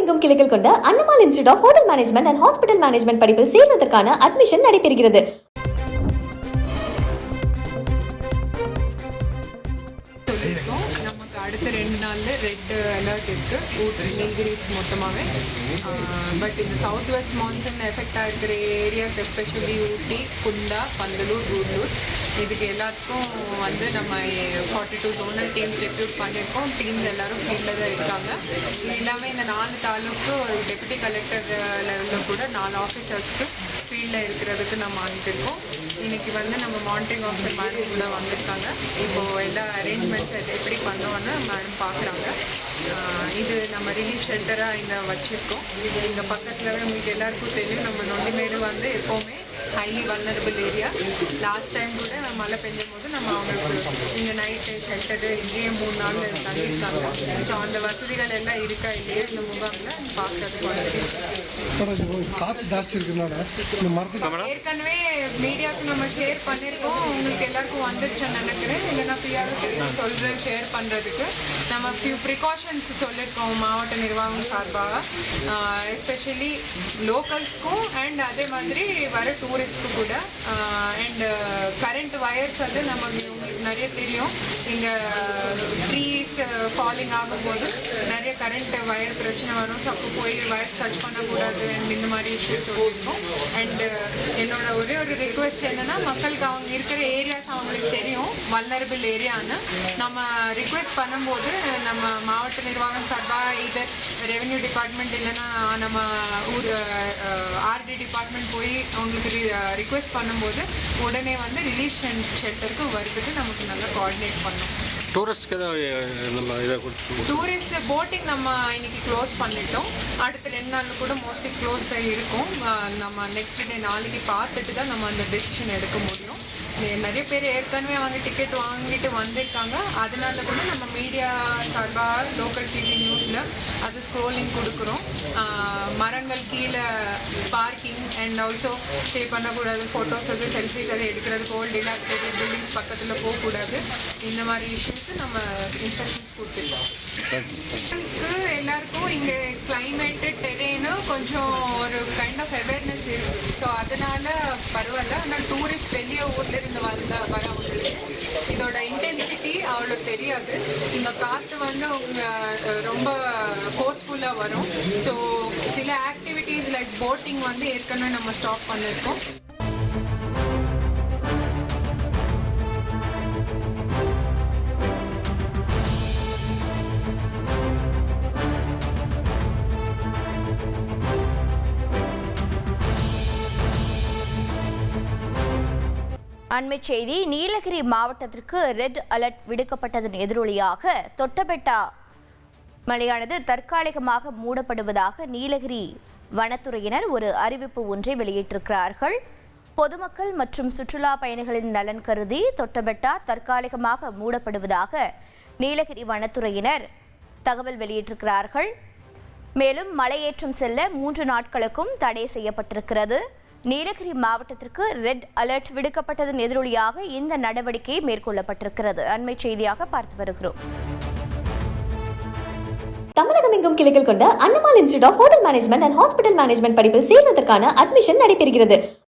தமிழகமெங்கும் கிளைகள் கொண்ட Annamal institute of hotel management and hospital management படிப்பில் சேர்வதற்கான அட்மிஷன் நடைபெறுகிறது. நமக்கு அடுத்த 2 நாள்ல ரெட் அலர்ட் இருக்கு ஊட்டி நீல்கிரிஸ் மொத்தமாகவே. பட் இந்த சவுத் வெஸ்ட் மான்சூன் எஃபெக்ட் ஆகிருக்கிற ஏரியாஸ் எஸ்பெஷலி ஊட்டி, குந்தா, பந்தலூர், கூடலூர் இதுக்கு எல்லாத்துக்கும் வந்து நம்ம 42 ஜோனல் டீம்ஸ் ரெக்ரூட் பண்ணியிருக்கோம். டீம்ஸ் எல்லாரும் ஃபீல்டில் தான் இருக்காங்க. இது இல்லாமல் இந்த 4 தாலுக்கு ஒரு டெப்யூட்டி கலெக்டர் லெவலில் கூட 4 ஆஃபீஸர்ஸ்க்கு ஃபீல்டில் இருக்கிறதுக்கு நம்ம அனுப்பியிருக்கோம். இன்றைக்கி வந்து நம்ம மானிட்டரிங் ஆஃபீஸர் மேடம் கூட வந்திருக்காங்க. இப்போது எல்லா அரேஞ்ச்மெண்ட்ஸ் எப்படி பண்ணோன்னு மேடம் பார்க்குறாங்க. இது நம்ம ரிலீஃப் ஷெல்டராக இங்கே வச்சுருக்கோம். இங்கே பக்கத்தில் உங்களுக்கு எல்லாருக்கும் தெரியும், நம்ம நொண்டிமேடு வந்து எப்போவுமே highly vulnerable area. Last time கூட நம்ம மழை பெஞ்சும் போது நம்ம அவங்களுக்கு இங்கே நைட்டு ஷெல்டரு இங்கேயே 3 நாள் தங்கியிருக்காங்க. ஸோ அந்த வசதிகள் எல்லாம் இருக்கா இல்லையா இந்த முகாமில் பார்க்குறதுக்கு ஏற்கனவே மீடியாவுக்கு நம்ம ஷேர் பண்ணியிருக்கோம். உங்களுக்கு எல்லாருக்கும் வந்துருச்சுன்னு நினைக்கிறேன். இல்லைன்னா ஃப்ரீயாக சொல்கிறேன் ஷேர் பண்ணுறதுக்கு. நம்ம ஃபியூ ப்ரிகாஷன்ஸ் சொல்லியிருக்கோம் மாவட்ட நிர்வாகம் சார்பாக, எஸ்பெஷலி லோக்கல்ஸ்க்கும் அண்ட் அதே மாதிரி வர டூரிஸ்ட்க்கு கூட. அண்ட் கரண்ட் வயர்ஸ் வந்து நமக்கு உங்களுக்கு நிறைய தெரியும், இங்கே ட்ரீஸ் ஃபாலிங் ஆகும்போது நிறைய கரண்ட் வயர் பிரச்சனை வரும். ஸோ அப்போ போய் வயர்ஸ் டச் பண்ணக்கூடாது அண்ட் இந்த மாதிரி இஷ்யூஸ் சொல்லியிருக்கோம். அண்ட் என்னோட ஒரே ஒரு ரிக்வெஸ்ட் என்னென்னா, மக்களுக்கு அவங்க இருக்கிற ஏரியாஸ் அவங்களுக்கு தெரியும் வல்னரபிள் ஏரியான்னு. நம்ம ரிக்வெஸ்ட் பண்ணும்போது நம்ம மாவட்ட நிர்வாகம் சார்பாக இது ரெவென்யூ டிபார்ட்மெண்ட் இல்லைன்னா நம்ம ஊர் ஆர்டி டிபார்ட்மெண்ட் போய் அவங்களுக்கு ரிக்வெஸ்ட் பண்ணும்போது உடனே வந்து ரிலீஃப் ஷெல்டருக்கு வருதுக்கு நமக்கு நல்லா கோஆர்டினேட் பண்ணோம். டூரிஸ்ட் போட்டிங் நம்ம இன்னைக்கு க்ளோஸ் பண்ணிட்டோம். அடுத்த 2 நாள் கூட மோஸ்ட்லி க்ளோஸ் தான் இருக்கும். நம்ம நெக்ஸ்ட் டே நாளைக்கு பார்த்துட்டு தான் நம்ம அந்த டெசிஷன் எடுக்க முடியும். நிறைய பேர் ஏற்கனவே வந்து டிக்கெட் வாங்கிட்டு வந்திருக்காங்க. அதனால கூட நம்ம மீடியா சார்பாக லோக்கல் டிவி நியூஸில் அது ஸ்க்ரோலிங் கொடுக்குறோம். மரங்கள் கீழே பார்க்கிங் அண்ட் ஆல்சோ ஸ்டே பண்ணக்கூடாது, ஃபோட்டோஸ் அது செல்ஃபிஸ் அதை எடுக்கிறது, ஓல்டு டிலாக்டேட்டட் பில்டிங்ஸ் பக்கத்தில் போகக்கூடாது. இந்த மாதிரி இஷ்யூஸ் நம்ம இன்ஸ்ட்ரக்ஷன்ஸ் கொடுத்துருக்கோம். எல்லாருக்கும் இங்கே கிளைமேட்டு டெரெயினு கொஞ்சம் ஒரு கைண்ட் ஆஃப் அவேர்னஸ் இருக்குது. ஸோ அதனால் பரவாயில்ல. ஆனால் டூரிஸ்ட் வெளியே ஊரில் இருந்து வரவங்களுக்கு இதோட இன்டென்சிட்டி அவ்வளோ தெரியாது. இந்த காற்று வந்து ரொம்ப ஃபோர்ஸ்ஃபுல்லாக வரும். ஸோ சில ஆக்டிவிட்டீஸ் லைக் போட்டிங் வந்து ஏற்கனவே நம்ம ஸ்டாப் பண்ணியிருக்கோம். அண்மை செய்தி. நீலகிரி மாவட்டத்திற்கு ரெட் அலர்ட் விடுக்கப்பட்டதன் எதிரொலியாக தொட்டபெட்டா மலையானது தற்காலிகமாக மூடப்படுவதாக நீலகிரி வனத்துறையினர் ஒரு அறிவிப்பு ஒன்றை வெளியிட்டிருக்கிறார்கள். பொதுமக்கள் மற்றும் சுற்றுலா பயணிகளின் நலன் கருதி தொட்டபெட்டா தற்காலிகமாக மூடப்படுவதாக நீலகிரி வனத்துறையினர் தகவல் வெளியிட்டிருக்கிறார்கள். மேலும் மலையேற்றம் செல்ல 3 நாட்களுக்கும் தடை செய்யப்பட்டிருக்கிறது. நீலகிரி மாவட்டத்திற்கு ரெட் அலர்ட் விடுக்கப்பட்டதன் எதிரொலியாக இந்த நடவடிக்கை மேற்கொள்ளப்பட்டிருக்கிறது. அண்மை செய்தியாக பார்த்து வருகிறோம். தமிழகமெங்கும் கிளைகள் கொண்ட Annamal institute of hotel management and hospital management படிப்பில் சேர்வதற்கான அட்மிஷன் நடைபெறுகிறது.